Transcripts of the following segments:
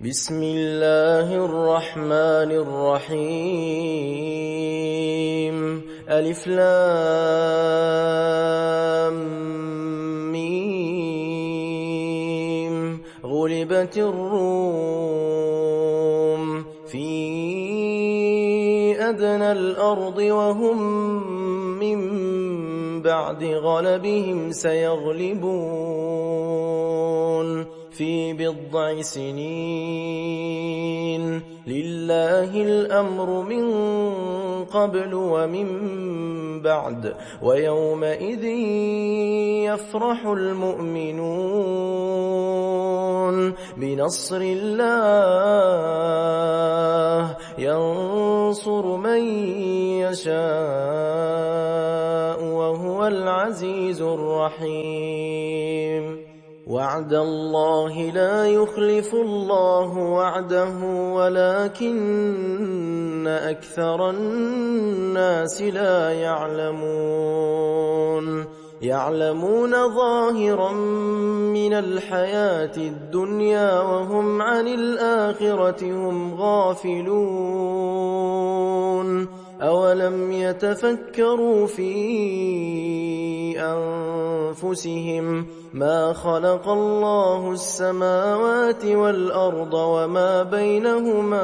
بسم الله الرحمن الرحيم ألف لام ميم غلبت الروم في أدنى الأرض وهم من بعد غلبهم سيغلبون في بضع سنين لله الأمر من قبل ومن بعد ويومئذ يفرح المؤمنون بنصر الله ينصر من يشاء وهو العزيز الرحيم وعد الله لا يخلف الله وعده ولكن أكثر الناس لا يعلمون ظاهرا من الحياة الدنيا وهم عن الآخرة هم غافلون أولم يتفكروا في أنفسهم ما خلق الله السماوات والأرض وما بينهما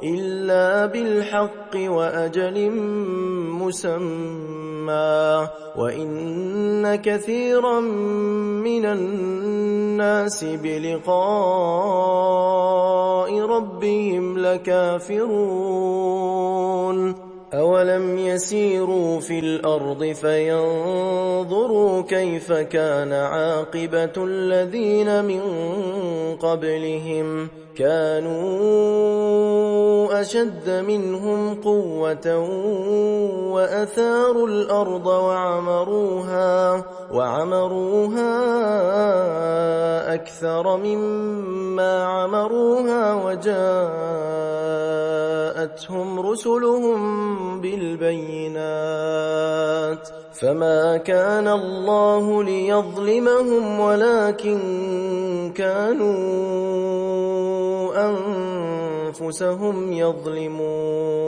إلا بالحق وأجل مسمى وإن كثيرا من الناس بلقاء ربهم لكافرون أولم يسيروا في الأرض فينظروا كيف كان عاقبة الذين من قبلهم كانوا أشد منهم قوة وأثاروا الأرض وعمروها أكثر مما عمروها وجاءتهم رسلهم بالبينات فما كان الله ليظلمهم ولكن كانوا أنفسهم يظلمون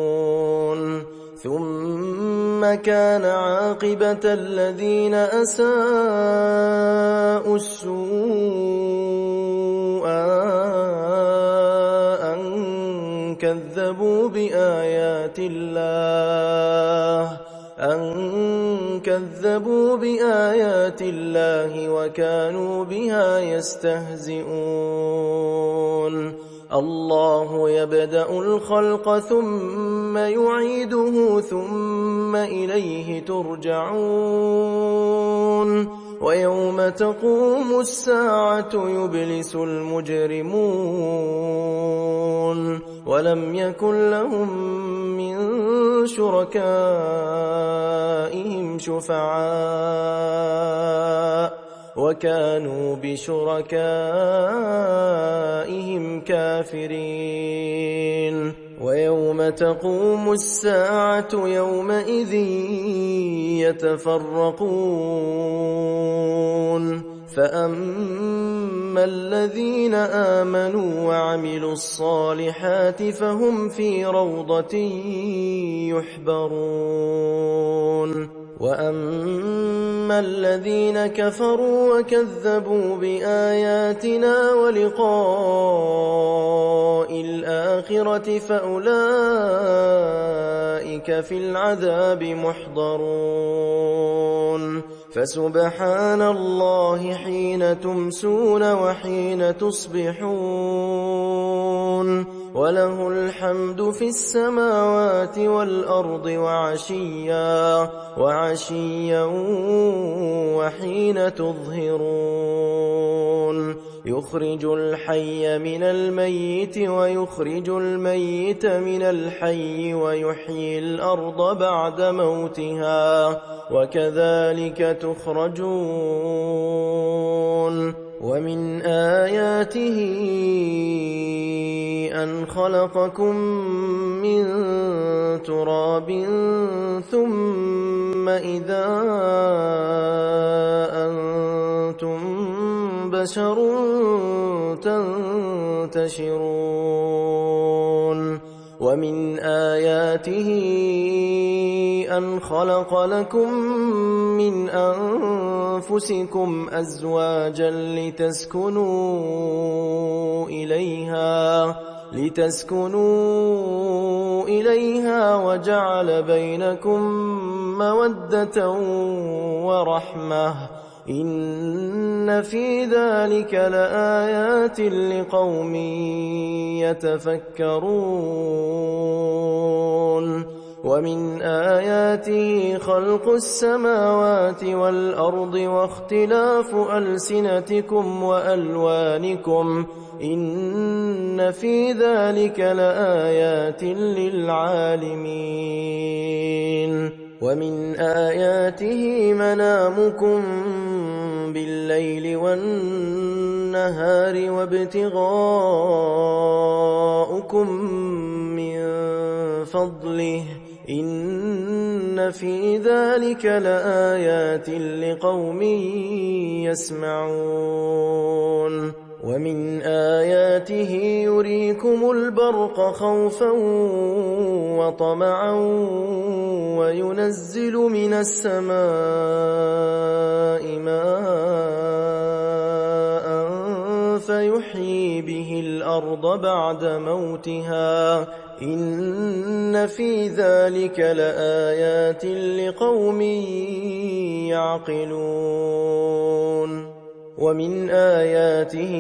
ثم كان عاقبة الذين أساءوا السوء أن كذبوا بآيات الله وكانوا بها يستهزئون الله يبدأ الخلق ثم يعيده ثم إليه ترجعون ويوم تقوم الساعة يبلس المجرمون ولم يكن لهم من شركائهم شفعاء وكانوا بشركائهم كافرين ويوم تقوم الساعة يومئذ يتفرقون فأما الذين آمنوا وعملوا الصالحات فهم في روضة يحبرون وأما الذين كفروا وكذبوا بآياتنا ولقاء الآخرة فأولئك في العذاب محضرون فسبحان الله حين تمسون وحين تصبحون وله الحمد في السماوات والأرض وعشيا وحين تظهرون يخرج الحي من الميت ويخرج الميت من الحي ويحيي الأرض بعد موتها وكذلك تخرجون ومن آياته أن خلقكم من تراب ثم إذا أنتم بشر تنتشرون ومن آياته أن خلق لكم من أنفسكم أزواجا لتسكنوا إليها وجعل بينكم مودة ورحمة إن في ذلك لآيات لقوم يتفكرون ومن آياته خلق السماوات والأرض واختلاف ألسنتكم وألوانكم إن في ذلك لآيات للعالمين ومن آياته منامكم بالليل والنهار وابتغاؤكم من فضله إن في ذلك لآيات لقوم يسمعون ومن آياته يريكم البرق خوفا وطمعا وينزل من السماء ماء فيحيي به الأرض بعد موتها إن في ذلك لآيات لقوم يعقلون ومن آياته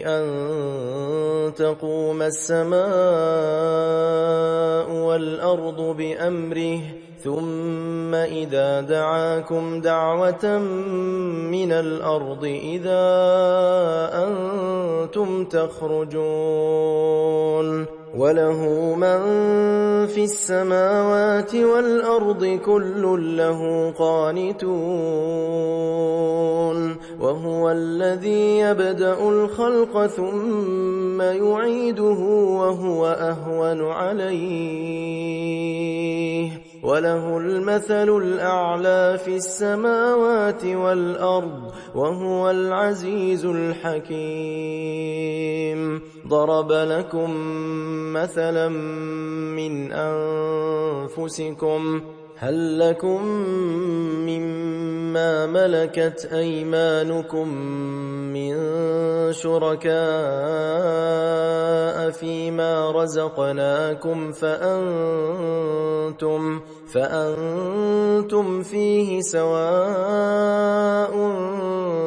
أن تقوم السماء والأرض بأمره ثم إذا دعاكم دعوة من الأرض إذا أنتم تخرجون وله من في السماوات والأرض كل له قانتون وهو الذي يبدأ الخلق ثم يعيده وهو أهون عليه وله المثل الأعلى في السماوات والأرض وهو العزيز الحكيم ضرب لكم مثلا من أنفسكم هل لكم مما ملكت أيمانكم من شركاء فيما رزقناكم فأنتم فيه سواء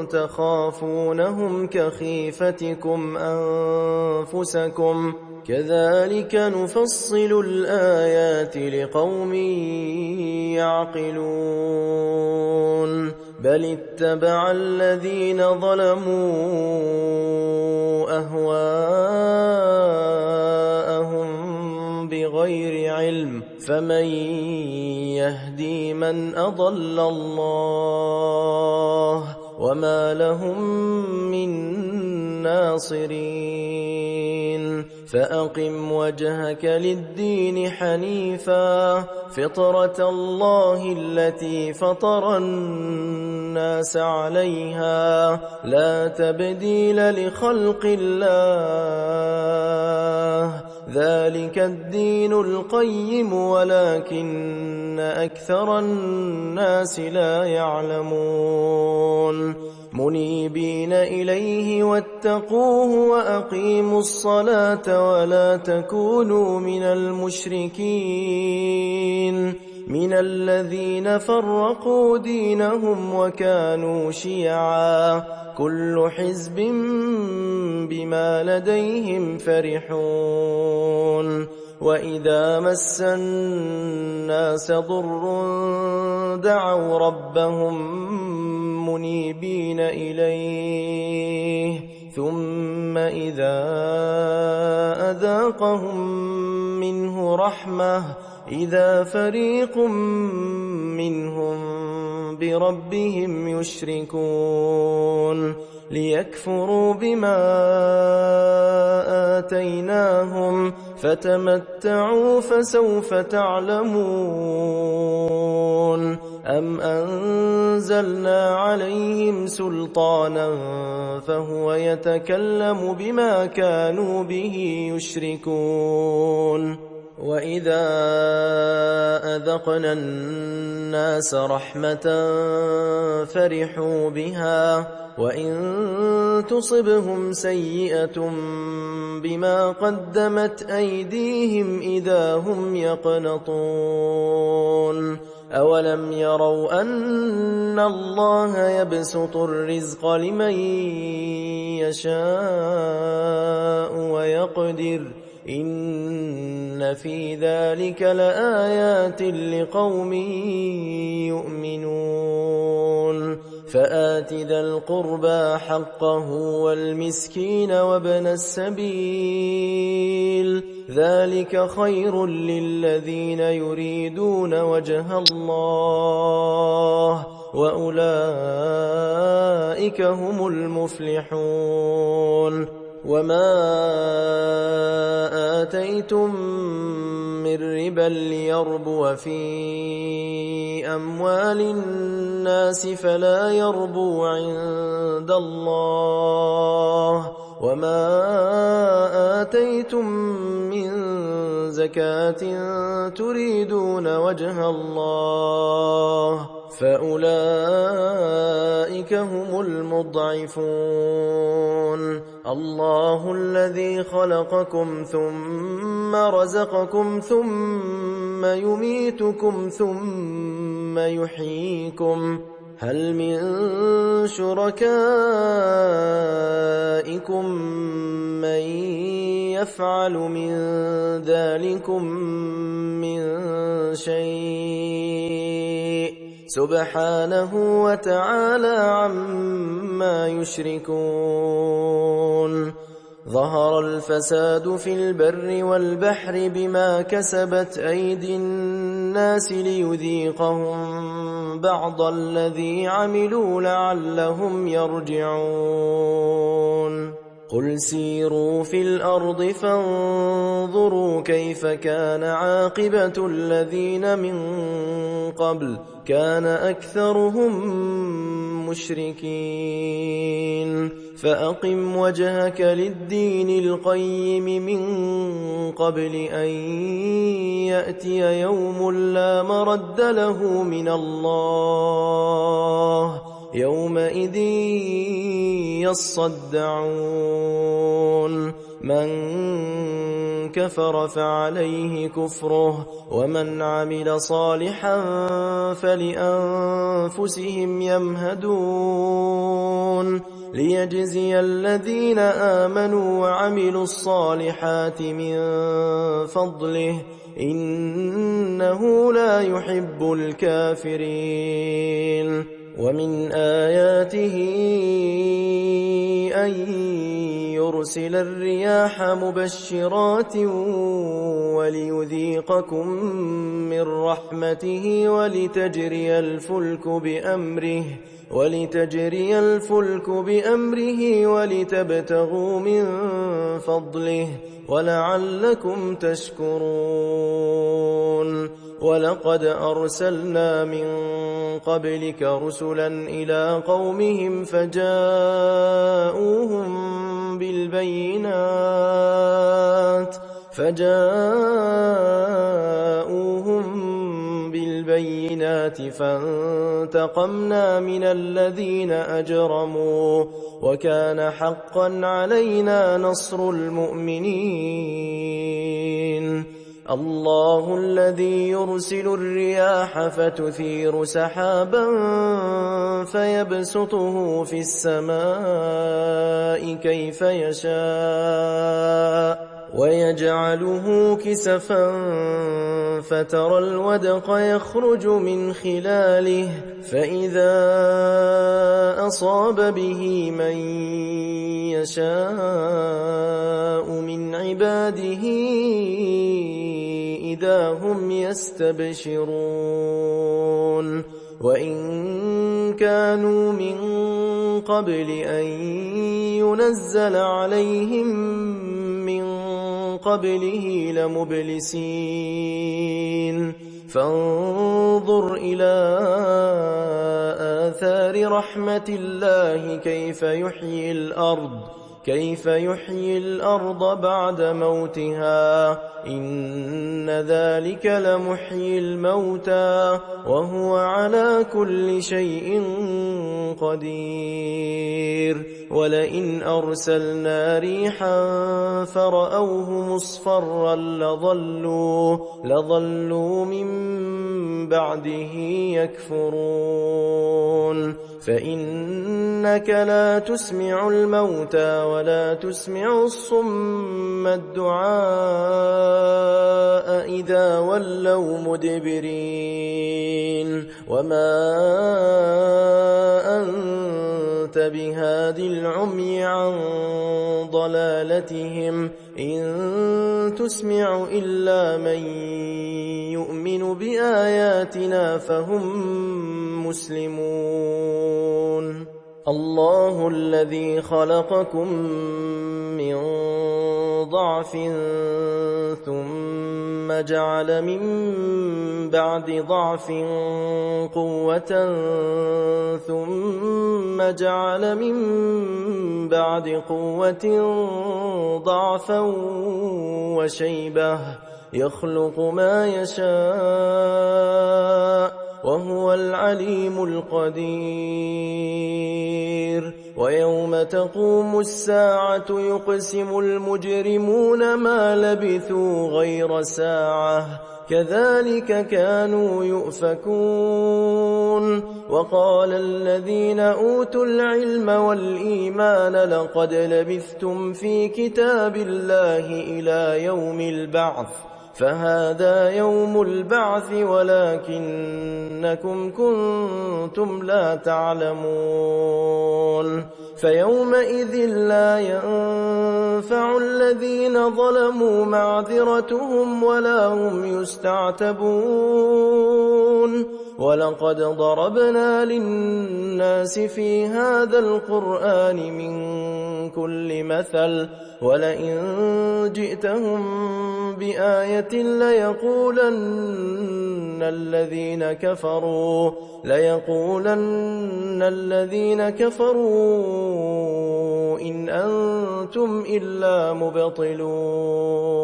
تخافونهم كخيفتكم أنفسكم كذلك نفصل الآيات لقوم يعقلون بل اتبع الذين ظلموا أهواءهم بغير علم فمن يهدي من أضل الله وما لهم من ناصرين فأقم وجهك للدين حنيفا فطرة الله التي فطر الناس عليها لا تبديل لخلق الله ذلك الدين القيم ولكن أكثر الناس لا يعلمون منيبين إليه واتقوه وأقيموا الصلاة ولا تكونوا من المشركين من الذين فرقوا دينهم وكانوا شيعا كل حزب بما لديهم فرحون وإذا مس الناس ضر دعوا ربهم منيبين إليه ثم إذا أذاقهم منه رحمة إذا فريق منهم بربهم يشركون ليكفروا بما آتيناهم فتمتعوا فسوف تعلمون أم أنزلنا نزلنا عليهم سلطانا فهو يتكلم بما كانوا به يشركون. وإذا أذقنا الناس رحمة فرحوا بها وإن تصبهم سيئة بما قدمت أيديهم إذا هم يقنطون. أولم يروا أن الله يبسط الرزق لمن يشاء ويقدر إن في ذلك لآيات لقوم يؤمنون. فآت ذا القربى حقه والمسكين وابن السبيل ذلك خير للذين يريدون وجه الله وأولئك هم المفلحون. وما آتيتم من ربا ليربو في أموال الناس فلا يربو عند الله وما آتيتم من زكاة تريدون وجه الله فأولئك هم المضعفون. الله الذي خلقكم ثم رزقكم ثم يميتكم ثم يحييكم هل من شركائكم من يفعل من ذلكم من شيء سبحانه وتعالى عما يشركون. ظهر الفساد في البر والبحر بما كسبت أيدي الناس ليذيقهم بعض الذي عملوا لعلهم يرجعون. قل سيروا في الأرض فانظروا كيف كان عاقبة الذين من قبل كان أكثرهم مشركين. فأقم وجهك للدين القيم من قبل أن يأتي يوم لا مرد له من الله يومئذ يصدعون. من كفر فعليه كفره ومن عمل صالحا فلأنفسهم يمهدون ليجزي الذين آمنوا وعملوا الصالحات من فضله إنه لا يحب الكافرين. ومن آياته أن يرسل الرياح مبشرات وليذيقكم من رحمته ولتجري الفلك بأمره ولتبتغوا من فضله ولعلكم تشكرون. ولقد أرسلنا من قبلك رسلا إلى قومهم فجاءوهم بالبينات فانتقمنا من الذين أجرموا وكان حقا علينا نصر المؤمنين. الله الذي يرسل الرياح فتثير سحابا فيبسطه في السماء كيف يشاء ويجعله كسفا فترى الودق يخرج من خلاله فإذا أصاب به من يشاء من عباده إذا هم يستبشرون. وإن كانوا من قبل أن ينزل عليهم من قبله لمبلسين. فانظر إلى آثار رحمة الله كيف يحيي الأرض بعد موتها إن ذلك لمحيي الموتى وهو على كل شيء قدير ولئن أرسلنا ريحا فرأوه مصفرا لظلوا من بعده يكفرون فإنك لا تسمع الموتى ولا تسمع الصم الدعاء إذا ولوا مدبرين وما أنت بهاد العمي عن ضلالتهم إن تسمع إلا من يؤمن بآياتنا فهم مسلمون الله الذي خلقكم من ضعف ثم جعل من بعد ضعف قوة ثم جعل من بعد قوة ضعفا وشيبة يخلق ما يشاء وهو العليم القدير ويوم تقوم الساعة يقسم المجرمون ما لبثوا غير ساعة كذلك كانوا يؤفكون وقال الذين أوتوا العلم والإيمان لقد لبثتم في كتاب الله إلى يوم البعث فهذا يوم البعث ولكنكم كنتم لا تعلمون فيومئذ لا ينفع الذين ظلموا معذرتهم ولا هم يستعتبون ولقد ضربنا للناس في هذا القرآن من كل مثل ولئن جئتهم بآية ليقولن الذين كفروا إن أنتم إلا مبطلون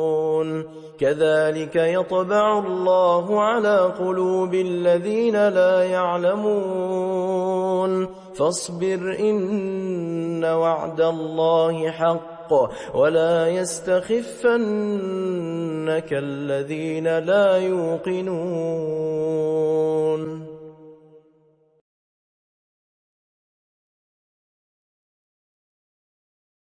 كذلك يطبع الله على قلوب الذين لا يعلمون فاصبر إن وعد الله حق ولا يستخفنك الذين لا يوقنون